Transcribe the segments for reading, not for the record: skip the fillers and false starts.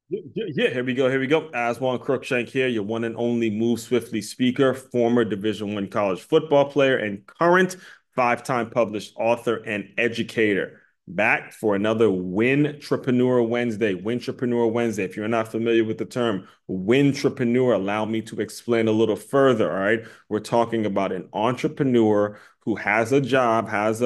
Yeah, here we go. Here we go. Aswand Cruickshank here, your one and only Move Swiftly speaker, former Division I college football player, and current five-time published author and educator. Back for another Wintrapreneur Wednesday. Wintrapreneur Wednesday. If you're not familiar with the term Wintrapreneur, allow me to explain a little further. All right. We're talking about an entrepreneur who has a job, has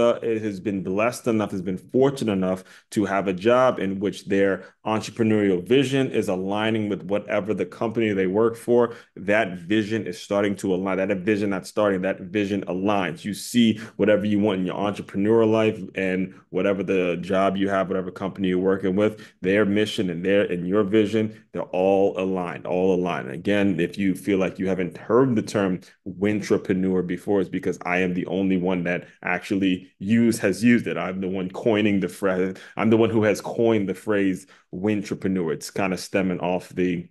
been blessed enough, has been fortunate enough to have a job in which their entrepreneurial vision is aligning with whatever the company they work for. That vision is starting to align. That vision not starting, that vision aligns. You see whatever you want in your entrepreneurial life and whatever the job you have, whatever company you're working with, their mission and your vision, they're all aligned, all aligned. Again, if you feel like you haven't heard the term wintrapreneur before, it's because I am the only one that actually has used it. I'm the one coining the phrase. I'm the one who has coined the phrase wintrapreneur. It's kind of stemming off the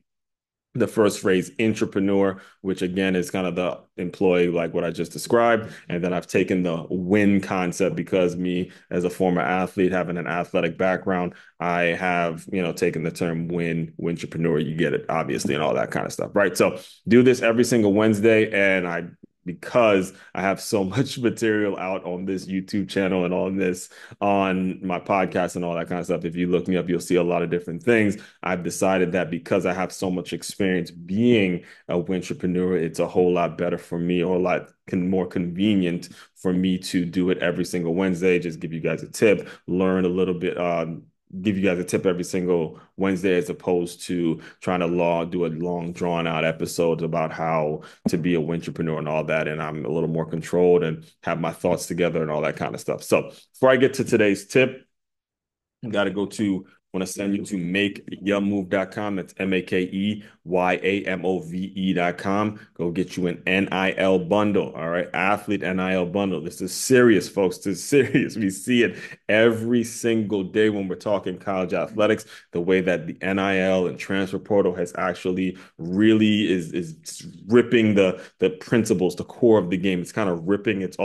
first phrase intrapreneur, which again is kind of the employee like what I just described. And then I've taken the win concept because me as a former athlete having an athletic background, I have, taken the term wintrapreneur. You get it, obviously, and all that kind of stuff. Right. So do this every single Wednesday. And because I have so much material out on this YouTube channel and on my podcast and all that kind of stuff. If you look me up, you'll see a lot of different things. I've decided that because I have so much experience being a entrepreneur, it's a whole lot better for me, or a lot more convenient for me to do it every single Wednesday. Just give you guys a tip, learn a little bit, give you guys a tip every single Wednesday, as opposed to trying to do a long drawn out episode about how to be a entrepreneur and all that. And I'm a little more controlled and have my thoughts together and all that kind of stuff. So before I get to today's tip, you got to go to, I want to send you to makeyamove.com. That's MAKEYAMOVE.com. Go get you an NIL bundle. All right. Athlete NIL bundle. This is serious, folks. This is serious. We see it every single day when we're talking college athletics. The way that the NIL and transfer portal has actually really is ripping the principles, the core of the game. It's kind of ripping its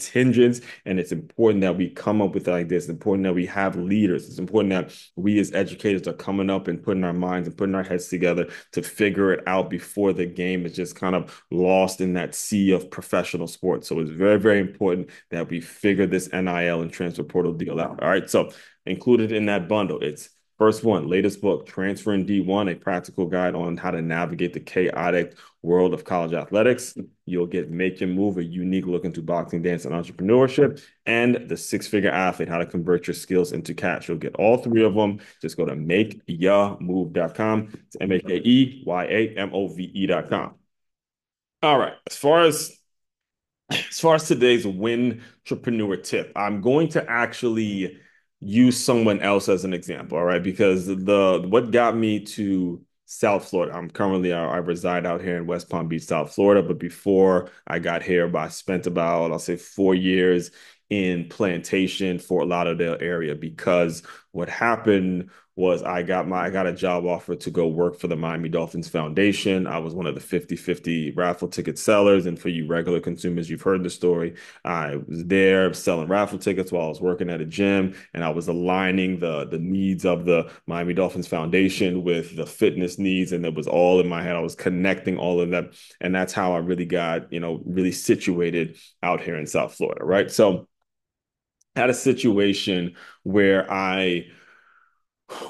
hinges. And it's important that we come up with like this. It's important that we have leaders. It's important that we as educators are coming up and putting our minds and putting our heads together to figure it out before the game is just kind of lost in that sea of professional sports. So it's very, very important that we figure this NIL and transfer portal deal out. All right. So included in that bundle, it's first one, latest book, Transferring D1, a practical guide on how to navigate the chaotic world of college athletics. You'll get Make Your Move, a unique look into boxing, dance, and entrepreneurship, and the Six-Figure Athlete, how to convert your skills into cash. You'll get all three of them. Just go to makeyamove.com. It's MAKEYAMOVE.com. All right. As far as today's win entrepreneur tip, I'm going to actually use someone else as an example, all right? Because the what got me to South Florida, I reside out here in West Palm Beach, South Florida, but before I got here, I spent about, I'll say, 4 years in Plantation, Fort Lauderdale area, because what happened was I got a job offer to go work for the Miami Dolphins Foundation. I was one of the 50/50 raffle ticket sellers. And for you regular consumers, you've heard the story. I was there selling raffle tickets while I was working at a gym, and I was aligning the needs of the Miami Dolphins Foundation with the fitness needs. And it was all in my head. I was connecting all of them. And that's how I really got, really situated out here in South Florida, right? So I had a situation where I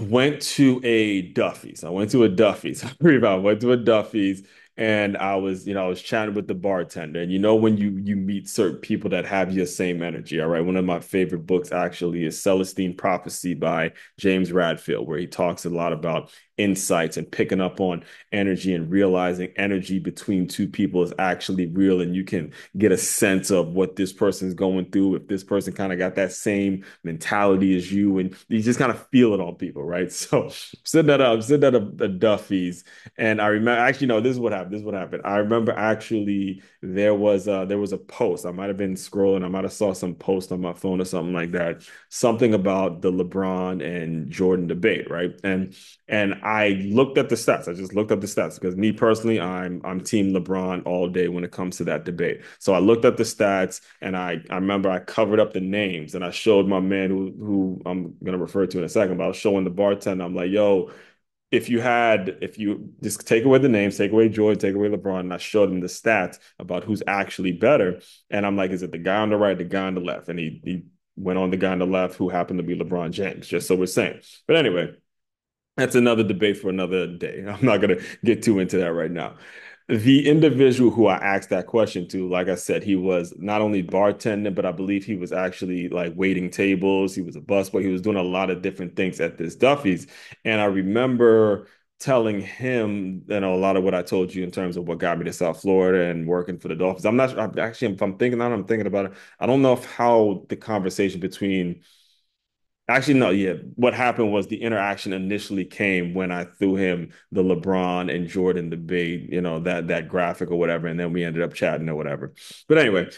went to a Duffy's. I went to a Duffy's. I went to a Duffy's, and I was chatting with the bartender. And when you meet certain people that have your same energy, all right. One of my favorite books actually is Celestine Prophecy by James Radfield, where he talks a lot about insights and picking up on energy and realizing energy between two people is actually real, and you can get a sense of what this person is going through, if this person kind of got that same mentality as you, and you just kind of feel it on people, right? So sitting at a Duffy's, and I remember actually, no, this is what happened. This is what happened. I remember actually there was a post. I might have been scrolling. I might have saw some post on my phone or something like that, something about the LeBron and Jordan debate, right? And I looked at the stats. I just looked up the stats because me personally, I'm team LeBron all day when it comes to that debate. So I looked at the stats, and I remember I covered up the names, and I showed my man who I'm gonna refer to in a second, but I was showing the bartender. I'm like, yo, if you just take away the names, take away Jordan, take away LeBron, and I showed him the stats about who's actually better, and I'm like, is it the guy on the right, the guy on the left? And he went on the guy on the left who happened to be LeBron James, just so we're saying. But anyway, that's another debate for another day. I'm not going to get too into that right now. The individual who I asked that question to, like I said, he was not only bartending, but I believe he was actually like waiting tables. He was a busboy. He was doing a lot of different things at this Duffy's. And I remember telling him, a lot of what I told you in terms of what got me to South Florida and working for the Dolphins. I'm actually, if I'm thinking I'm thinking about it. I don't know if how the conversation between Actually, no, yeah. What happened was the interaction initially came when I threw him the LeBron and Jordan debate, that graphic or whatever, and then we ended up chatting or whatever. But anyway,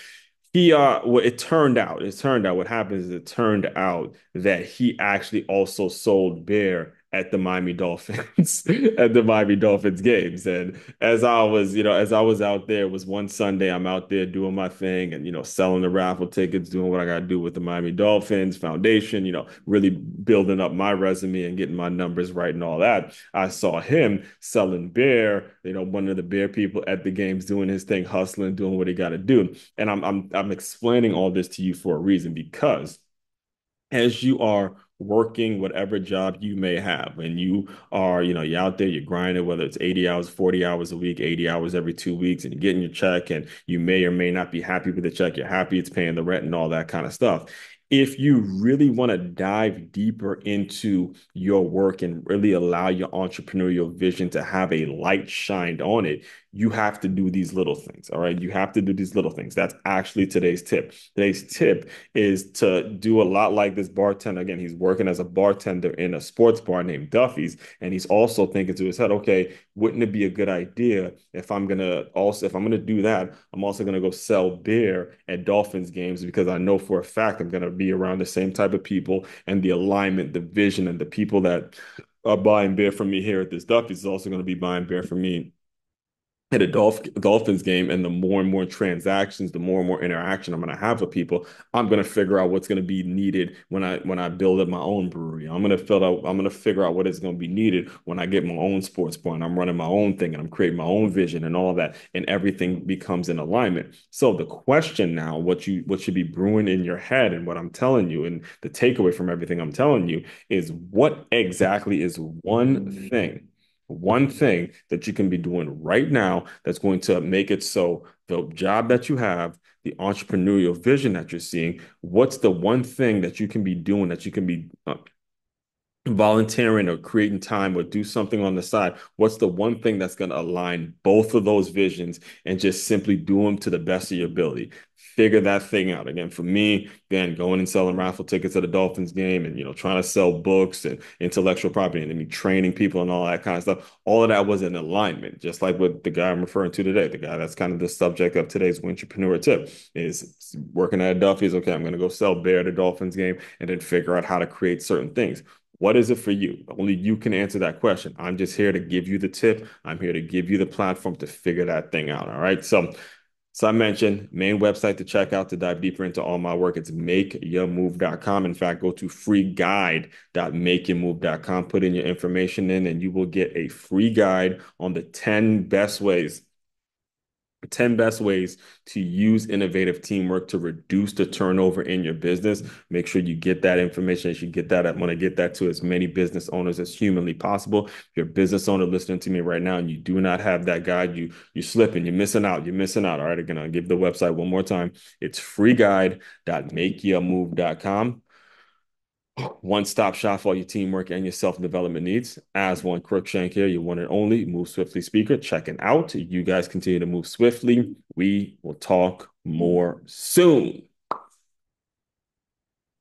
it turned out what happened is it turned out that he actually also sold beer at the Miami Dolphins at the Miami Dolphins games. And as I was out there, it was one Sunday, I'm out there doing my thing and selling the raffle tickets, doing what I gotta do with the Miami Dolphins Foundation, really building up my resume and getting my numbers right and all that. I saw him selling beer, one of the beer people at the games doing his thing, hustling, doing what he gotta do. And I'm explaining all this to you for a reason because as you are working whatever job you may have and you are you're out there, you're grinding, whether it's 80 hours, 40 hours a week, 80 hours every 2 weeks, and you're getting your check, and you may or may not be happy with the check. You're happy it's paying the rent and all that kind of stuff. If you really want to dive deeper into your work and really allow your entrepreneurial vision to have a light shined on it, you have to do these little things. All right. You have to do these little things. That's actually today's tip. Today's tip is to do a lot like this bartender. Again, he's working as a bartender in a sports bar named Duffy's, and he's also thinking to his head, okay, wouldn't it be a good idea if I'm gonna do that, I'm also gonna go sell beer at Dolphins games because I know for a fact I'm gonna be around the same type of people, and the alignment, the vision, and the people that are buying beer from me here at this Duffy's is also going to be buying beer from me at a Dolphins game. And the more and more transactions, the more and more interaction I'm going to have with people, I'm going to figure out what's going to be needed when I build up my own brewery. I'm going to figure out what is going to be needed when I get my own sports bar and I'm running my own thing and I'm creating my own vision and all that, and everything becomes in alignment. So the question now, what should be brewing in your head, and what I'm telling you, and the takeaway from everything I'm telling you, is what exactly is one thing that you can be doing right now that's going to make it so the job that you have, the entrepreneurial vision that you're seeing, what's the one thing that you can be doing, that you can be volunteering or creating time or do something on the side? What's the one thing that's going to align both of those visions and just simply do them to the best of your ability? Figure that thing out. Again, for me, again, going and selling raffle tickets at a Dolphins game, and trying to sell books and intellectual property, and me training people and all that kind of stuff. All of that was in alignment, just like what the guy I'm referring to today, the guy that's kind of the subject of today's Intrapreneur tip, is working at a Duffy's. Okay, I'm going to go sell beer at a Dolphins game and then figure out how to create certain things. What is it for you? Only you can answer that question. I'm just here to give you the tip. I'm here to give you the platform to figure that thing out. All right. So I mentioned main website to check out to dive deeper into all my work. It's makeyourmove.com. In fact, go to freeguide.makeyourmove.com, put in your information in, and you will get a free guide on the 10 best ways to use innovative teamwork to reduce the turnover in your business. Make sure you get that information. You should get that. I want to get that to as many business owners as humanly possible. If you're a business owner listening to me right now and you do not have that guide, you're slipping, you're missing out. You're missing out. All right, again, I'll give the website one more time. It's freeguide.makeyourmove.com. One-stop shop for all your teamwork and your self-development needs. Aswand Cruickshank here, your one and only Move Swiftly speaker, checking out. You guys continue to move swiftly. We will talk more soon.